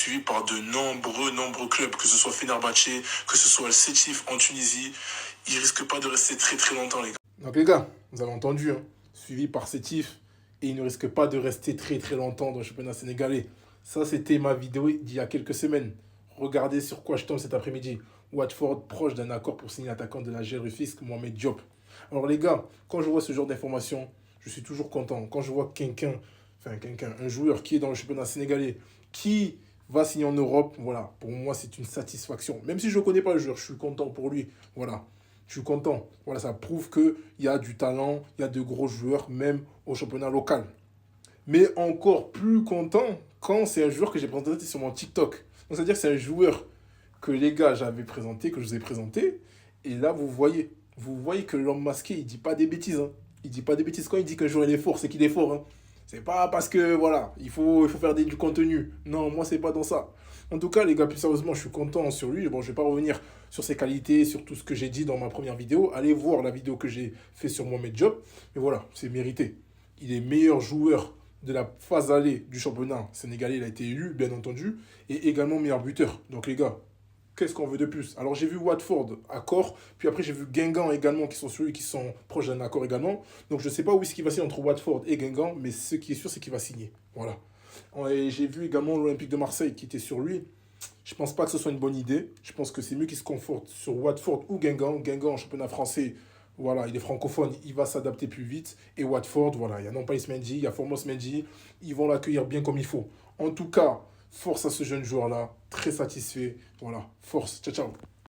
suivi par de nombreux clubs, que ce soit Fenerbahçe, que ce soit le Sétif en Tunisie. Il risque pas de rester très très longtemps, les gars. Donc les gars, vous avez entendu, hein, suivi par Sétif, et il ne risque pas de rester très très longtemps dans le championnat sénégalais. Ça, c'était ma vidéo d'il y a quelques semaines. Regardez sur quoi je tombe cet après-midi. Watford proche d'un accord pour signer l'attaquant de la Rufisque, Mohamed Diop. Alors les gars, quand je vois ce genre d'informations, je suis toujours content. Quand je vois un joueur qui est dans le championnat sénégalais, qui va signer en Europe, voilà, pour moi c'est une satisfaction. Même si je ne connais pas le joueur, je suis content pour lui. Voilà, je suis content. Voilà, ça prouve qu'il y a du talent, il y a de gros joueurs, même au championnat local. Mais encore plus content quand c'est un joueur que j'ai présenté sur mon TikTok. Donc c'est-à-dire que c'est un joueur que les gars j'avais présenté, que je vous ai présenté. Et là, vous voyez que l'homme masqué, il dit pas des bêtises. Hein. Il dit pas des bêtises. Quand il dit qu'un joueur il est fort, c'est qu'il est fort. Hein. C'est pas parce que, voilà, il faut faire du contenu. Non, moi, c'est pas dans ça. En tout cas, les gars, plus sérieusement, je suis content sur lui. Bon, je vais pas revenir sur ses qualités, sur tout ce que j'ai dit dans ma première vidéo. Allez voir la vidéo que j'ai fait sur Mohamed Diop. Mais voilà, c'est mérité. Il est meilleur joueur de la phase allée du championnat sénégalais. Il a été élu, bien entendu. Et également meilleur buteur. Donc, les gars, qu'est-ce qu'on veut de plus? Alors j'ai vu Watford, accord, puis après j'ai vu Guingamp également, qui sont ceux qui sont proches d'un accord également. Donc je ne sais pas où est-ce qu'il va signer entre Watford et Guingamp, mais ce qui est sûr, c'est qu'il va signer. Voilà. Et j'ai vu également l'Olympique de Marseille qui était sur lui. Je ne pense pas que ce soit une bonne idée. Je pense que c'est mieux qu'il se conforte sur Watford ou Guingamp. Guingamp en championnat français, voilà, il est francophone, il va s'adapter plus vite. Et Watford, voilà, il y a Nampalys Mendy, il y a Formos Mendy, ils vont l'accueillir bien comme il faut. En tout cas, force à ce jeune joueur-là, très satisfait. Voilà, force, ciao ciao.